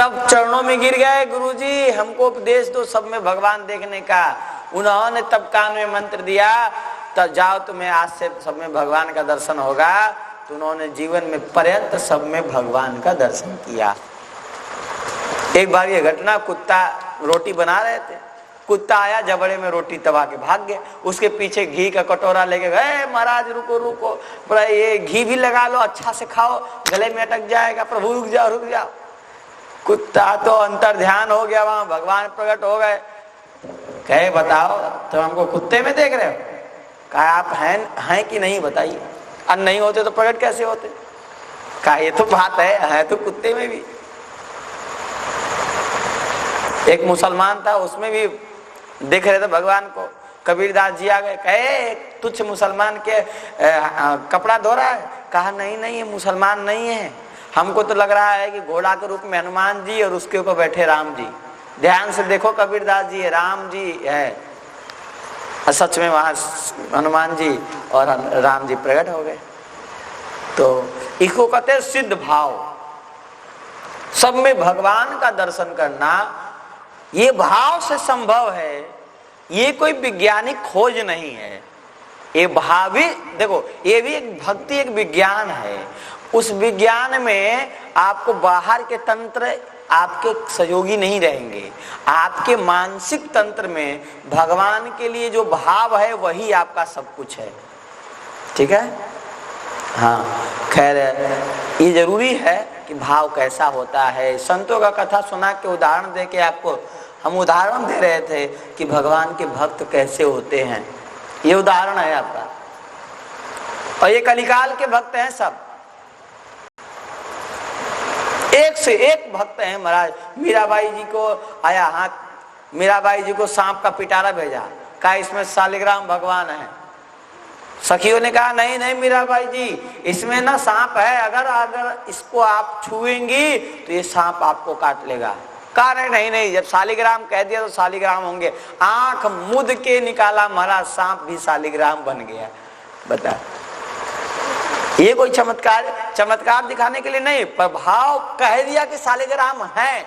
तब चरणों में गिर गए, गुरुजी हमको उपदेश दो सब में भगवान देखने का। उन्होंने तब कान में मंत्र दिया, तब जाओ तुम्हें आज से सब में भगवान का दर्शन होगा। तो उन्होंने जीवन में पर्यंत सब में भगवान का दर्शन किया। एक बार ये घटना, कुत्ता रोटी बना रहे थे, कुत्ता आया जबड़े में रोटी दबा के भाग गया। उसके पीछे घी का कटोरा लेके गए, महाराज रुको रुको, बोला ये घी भी लगा लो, अच्छा से खाओ, गले में अटक जाएगा। प्रभु रुक जाओ रुक जाओ। कुत्ता तो अंतर ध्यान हो गया, वहां भगवान प्रकट हो गए। कहे बताओ तो हमको कुत्ते में देख रहे हो? कहा आप हैं कि नहीं बताइए, और नहीं होते तो प्रकट कैसे होते? कहा ये तो बात है तो कुत्ते में भी। एक मुसलमान था, उसमें भी देख रहे थे भगवान को। कबीरदास जी आ गए, कहे तुच्छ मुसलमान के कपड़ा धो रहा है? कहा नहीं नहीं ये मुसलमान नहीं है, हमको तो लग रहा है कि घोड़ा के रूप में हनुमान जी और उसके ऊपर बैठे राम जी। ध्यान से देखो कबीरदास जी, राम जी है, सच में वहां हनुमान जी और राम जी प्रकट हो गए। तो इसको कहते हैं सिद्ध भाव, सब में भगवान का दर्शन करना। ये भाव से संभव है, ये कोई वैज्ञानिक खोज नहीं है। ये भाव भी देखो, ये भी एक भक्ति, एक विज्ञान है। उस विज्ञान में आपको बाहर के तंत्र आपके सहयोगी नहीं रहेंगे। आपके मानसिक तंत्र में भगवान के लिए जो भाव है वही आपका सब कुछ है। ठीक है, हाँ। खैर ये जरूरी है कि भाव कैसा होता है। संतों का कथा सुना के उदाहरण दे के आपको हम उदाहरण दे रहे थे कि भगवान के भक्त कैसे होते हैं। ये उदाहरण है आपका, और ये कलिकाल के भक्त हैं सब, एक से एक भक्त हैं महाराज। मीराबाई जी को आया हाथ, मीराबाई जी को सांप का पिटारा भेजा, कहा इसमें शालिग्राम भगवान है। सखियों ने कहा नहीं नहीं मीराबाई जी, इसमें ना सांप है, अगर इसको आप छुएंगी तो ये सांप आपको काट लेगा। कहा नहीं नहीं, जब शालिग्राम कह दिया तो शालिग्राम होंगे। आंख मुद के निकाला महाराज, सांप भी शालिग्राम बन गया। बता, ये कोई चमत्कार दिखाने के लिए नहीं, पर भाव कह दिया कि शालिग्राम है,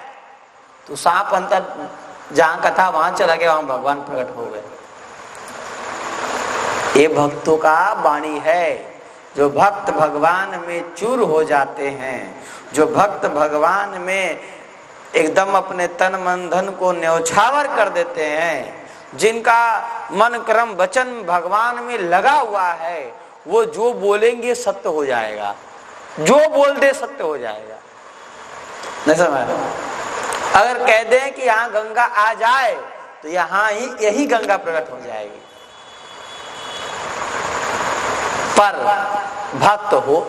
तो सांप अंतर जहां का था वहां चला गया, वहां भगवान प्रकट हो गए। ये भक्तों का वाणी है। जो भक्त भगवान में चूर हो जाते हैं, जो भक्त भगवान में एकदम अपने तन मन धन को न्यौछावर कर देते हैं, जिनका मन कर्म वचन भगवान में लगा हुआ है, वो जो बोलेंगे सत्य हो जाएगा, जो बोल दे सत्य हो जाएगा। नहीं समझ? अगर कह दें कि यहाँ गंगा आ जाए तो यहाँ ही यही गंगा प्रकट हो जाएगी। पर भक्त हो,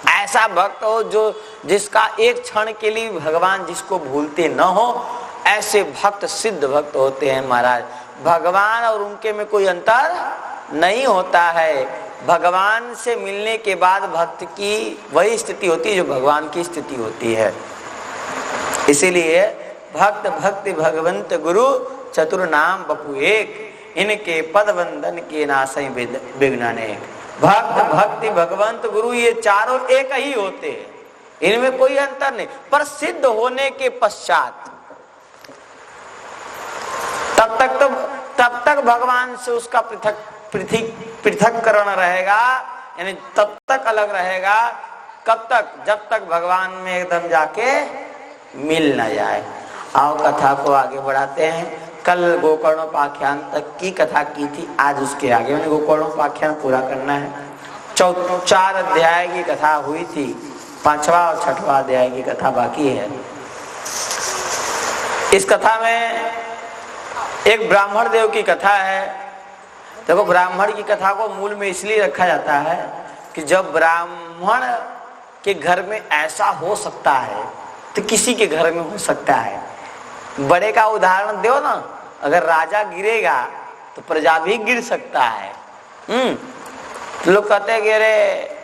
ऐसा भक्त हो जो जिसका एक क्षण के लिए भगवान जिसको भूलते न हो, ऐसे भक्त सिद्ध भक्त होते हैं महाराज। भगवान और उनके में कोई अंतर नहीं होता है। भगवान से मिलने के बाद भक्त की वही स्थिति होती है जो भगवान की स्थिति होती है। इसीलिए भक्त भक्ति भगवंत गुरु चतुर नाम बपु एक, इनके पद वंदन के नासै विघ्न अनेक। भक्त भक्ति भगवंत गुरु ये चारों एक ही होते हैं, इनमें कोई अंतर नहीं। पर सिद्ध होने के पश्चात तब तक भगवान से उसका पृथककरण रहेगा, यानी तब तक अलग रहेगा। कब तक? जब तक भगवान में एकदम जाके मिल न जाए। आओ कथा को आगे बढ़ाते हैं। कल गोकर्णोपाख्यान तक की कथा की थी, आज उसके आगे मैंने गोकर्णोपाख्यान पूरा करना है। 4 अध्याय की कथा हुई थी, 5वां और 6वां अध्याय की कथा बाकी है। इस कथा में एक ब्राह्मण देव की कथा है। देखो, ब्राह्मण की कथा को मूल में इसलिए रखा जाता है कि जब ब्राह्मण के घर में ऐसा हो सकता है तो किसी के घर में हो सकता है। बड़े का उदाहरण दो ना, अगर राजा गिरेगा तो प्रजा भी गिर सकता है। लोग कहते हैं कि अरे,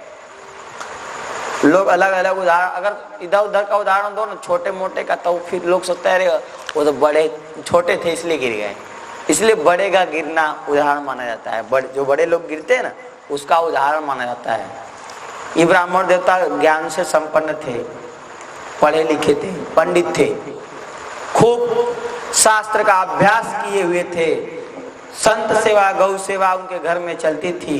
लोग अलग अलग उदाहरण, अगर इधर उधर का उदाहरण दो ना छोटे मोटे का, तो फिर लोग सोचते हैं अरे वो तो बड़े छोटे थे इसलिए गिर गए। इसलिए बड़े का गिरना उदाहरण माना जाता है। जो बड़े लोग गिरते हैं ना, उसका उदाहरण माना जाता है। ये ब्राह्मण देवता ज्ञान से संपन्न थे, पढ़े लिखे थे, पंडित थे। खूब शास्त्र का अभ्यास किए हुए थे। संत सेवा, गौ सेवा उनके घर में चलती थी।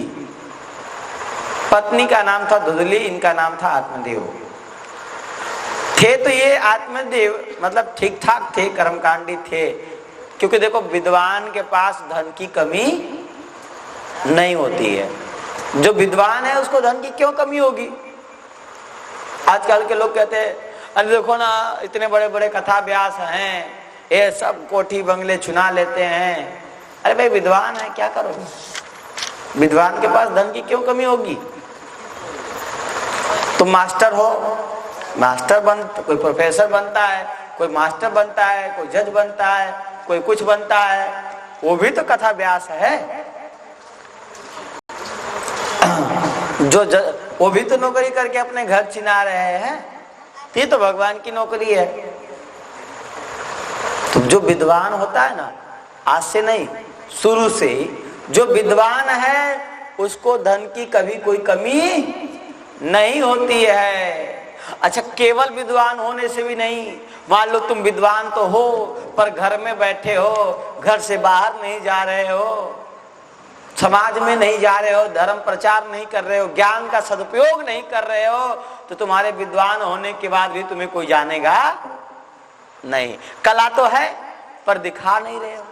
पत्नी का नाम था धुदली, इनका नाम था आत्मदेव। थे तो ये आत्मदेव मतलब ठीक ठाक थे, कर्मकांडी थे, क्योंकि देखो विद्वान के पास धन की कमी नहीं होती है। जो विद्वान है उसको धन की क्यों कमी होगी? आजकल के लोग कहते हैं अरे देखो ना इतने बड़े बड़े कथा व्यास हैं, ये सब कोठी बंगले चुना लेते हैं। अरे भाई विद्वान है, क्या करोगे? विद्वान के पास धन की क्यों कमी होगी? तुम मास्टर हो, मास्टर कोई प्रोफेसर बनता है, कोई मास्टर बनता है, कोई जज बनता है, कोई कुछ बनता है, वो भी तो कथा व्यास है। वो भी तो नौकरी करके अपने घर चिना रहे हैं, ये तो भगवान की नौकरी है। तो जो विद्वान होता है ना, आज से नहीं शुरू से ही जो विद्वान है उसको धन की कभी कोई कमी नहीं होती है। अच्छा, केवल विद्वान होने से भी नहीं, मान लो तुम विद्वान तो हो पर घर में बैठे हो, घर से बाहर नहीं जा रहे हो, समाज में नहीं जा रहे हो, धर्म प्रचार नहीं कर रहे हो, ज्ञान का सदुपयोग नहीं कर रहे हो, तो तुम्हारे विद्वान होने के बाद भी तुम्हें कोई जानेगा नहीं। कला तो है पर दिखा नहीं रहे हो।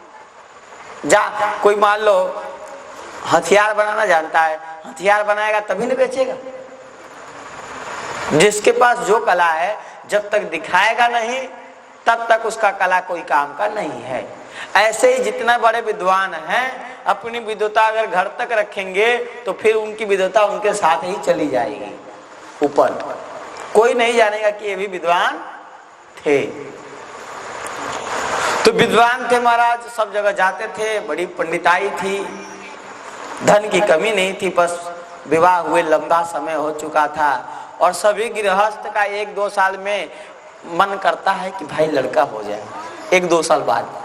कोई मान लो हथियार बनाना जानता है, हथियार बनाएगा तभी नहीं बेचेगा। जिसके पास जो कला है जब तक दिखाएगा नहीं तब तक उसका कला कोई काम का नहीं है। ऐसे ही जितना बड़े विद्वान हैं अपनी विद्वता अगर घर तक रखेंगे तो फिर उनकी विद्वता उनके साथ ही चली जाएगी ऊपर, कोई नहीं जानेगा कि ये भी विद्वान थे। तो विद्वान थे महाराज, सब जगह जाते थे, बड़ी पंडिताई थी, धन की कमी नहीं थी। बस विवाह हुए लंबा समय हो चुका था और सभी गृहस्थ का 1-2 साल में मन करता है कि भाई लड़का हो जाए। 1-2 साल बाद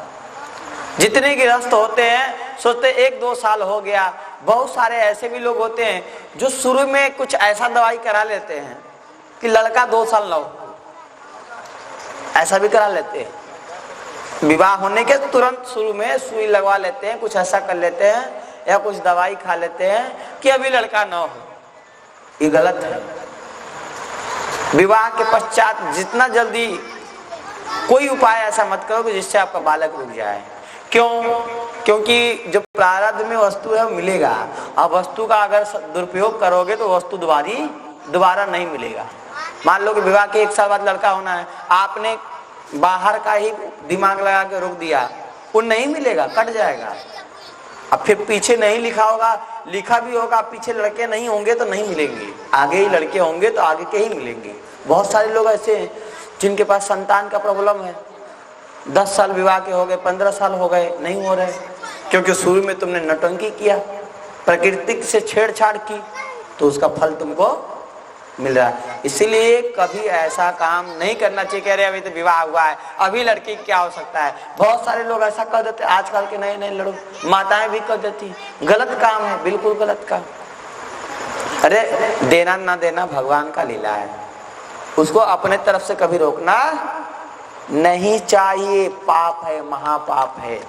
जितने गृहस्थ होते हैं सोचते 1-2 साल हो गया। बहुत सारे ऐसे भी लोग होते हैं जो शुरू में कुछ ऐसा दवाई करा लेते हैं कि लड़का 2 साल ना हो, ऐसा भी करा लेते हैं। विवाह होने के तुरंत शुरू में सुई लगवा लेते हैं, कुछ ऐसा कर लेते हैं या कुछ दवाई खा लेते हैं कि अभी लड़का ना हो। ये गलत है। विवाह के पश्चात जितना जल्दी कोई उपाय ऐसा मत करो कि जिससे आपका बालक रुक जाए। क्यों? क्योंकि जो प्रारब्ध में वस्तु है वो मिलेगा, अब वस्तु का अगर दुरुपयोग करोगे तो वस्तु दोबारा नहीं मिलेगा। मान लो कि विवाह के 1 साल बाद लड़का होना है, आपने बाहर का ही दिमाग लगा के रोक दिया, वो नहीं मिलेगा, कट जाएगा। अब फिर पीछे नहीं लिखा होगा, लिखा भी होगा पीछे लड़के नहीं होंगे तो नहीं मिलेंगे, आगे ही लड़के होंगे तो आगे के ही मिलेंगे। बहुत सारे लोग ऐसे हैं जिनके पास संतान का प्रॉब्लम है, 10 साल विवाह के हो गए, 15 साल हो गए, नहीं हो रहे, क्योंकि शुरू में तुमने नौटंकी किया, प्रकृति से छेड़छाड़ की, तो उसका फल तुमको मिल रहा है। इसीलिए कभी ऐसा काम नहीं करना चाहिए। कह रहे अभी तो विवाह हुआ है, अभी लड़की क्या हो सकता है। बहुत सारे लोग ऐसा कर देते, आजकल के नए नए लड़के, माताएं भी कर देती। गलत काम है, बिल्कुल गलत काम। अरे देना ना देना भगवान का लीला है, उसको अपने तरफ से कभी रोकना नहीं चाहिए। पाप है, महापाप है।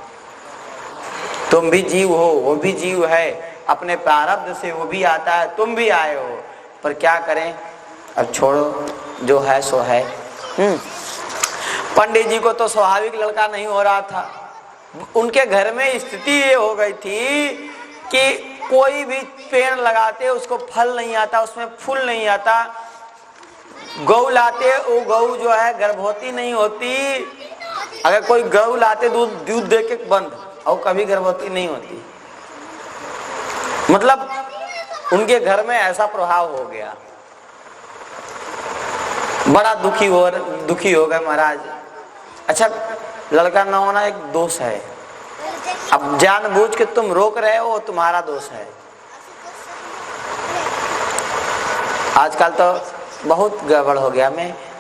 तुम भी जीव हो, वो भी जीव है, अपने प्रारब्ध से वो भी आता है, तुम भी आए हो, पर क्या करें, अब छोड़ो, जो है सो है। पंडित जी को तो स्वाभाविक लड़का नहीं हो रहा था। उनके घर में स्थिति ये हो गई थी कि कोई भी पेड़ लगाते उसको फल नहीं आता, उसमें फूल नहीं आता। गौ लाते, वो गौ जो है गर्भवती नहीं होती। अगर कोई गौ लाते दूध दे के बंद, और कभी गर्भवती नहीं होती। मतलब उनके घर में ऐसा प्रभाव हो गया, बड़ा दुखी हो गए महाराज। अच्छा, लड़का ना होना एक दोष है, अब जानबूझ के तुम रोक रहे हो, तुम्हारा दोष है। आजकल तो बहुत गड़बड़ हो गया।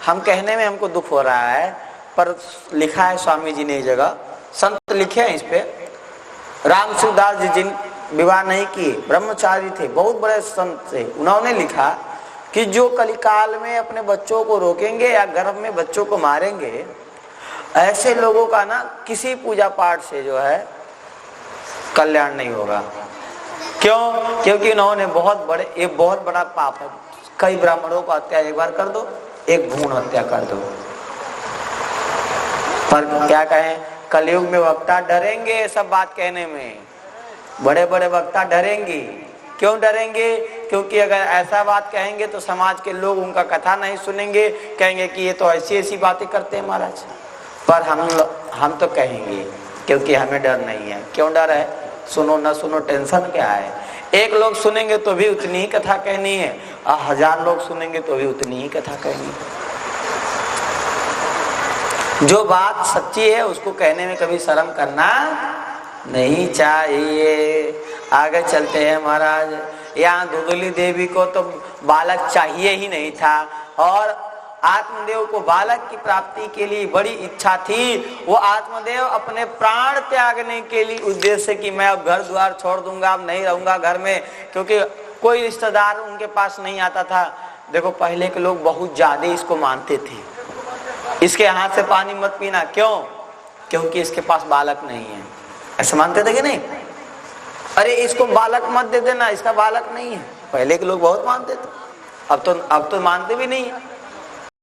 हम कहने में हमको दुख हो रहा है, पर लिखा है स्वामी जी ने एक जगह, संत लिखे हैं इस पे। राम सूरदास जी जिन विवाह नहीं किए, ब्रह्मचारी थे, बहुत बड़े संत थे, उन्होंने लिखा कि जो कलिकाल में अपने बच्चों को रोकेंगे या गर्भ में बच्चों को मारेंगे, ऐसे लोगों का ना किसी पूजा पाठ से जो है कल्याण नहीं होगा। क्यों? क्योंकि उन्होंने एक बहुत बड़ा पाप है। कई ब्राह्मणों को हत्या एक बार कर दो, एक भ्रूण हत्या कर दो। पर क्या कहें, कलयुग में वक्ता डरेंगे सब बात कहने में, बड़े बड़े वक्ता डरेंगे। क्यों डरेंगे? क्योंकि अगर ऐसा बात कहेंगे तो समाज के लोग उनका कथा नहीं सुनेंगे, कहेंगे कि ये तो ऐसी ऐसी बातें करते हैं महाराज। पर हम तो कहेंगे, क्योंकि हमें डर नहीं है। क्यों डर है? सुनो न सुनो टेंशन क्या है। एक लोग सुनेंगे तो भी उतनी ही कथा कहनी है, और 1000 लोग सुनेंगे तो भी उतनी ही कथा कहनी है। जो बात सच्ची है उसको कहने में कभी शर्म करना नहीं चाहिए। आगे चलते हैं महाराज। यहाँ धुंधली देवी को तो बालक चाहिए ही नहीं था, और आत्मदेव को बालक की प्राप्ति के लिए बड़ी इच्छा थी। वो आत्मदेव अपने प्राण त्यागने के लिए उद्देश्य कि मैं अब घर द्वार छोड़ दूंगा, अब नहीं रहूंगा घर में, क्योंकि कोई रिश्तेदार उनके पास नहीं आता था। देखो पहले के लोग बहुत ज्यादा इसको मानते थे, इसके हाथ से पानी मत पीना। क्यों? क्योंकि इसके पास बालक नहीं है। ऐसे मानते थे कि नहीं? अरे इसको बालक मत दे देना, इसका बालक नहीं है। पहले के लोग बहुत मानते थे, अब तो मानते भी नहीं है।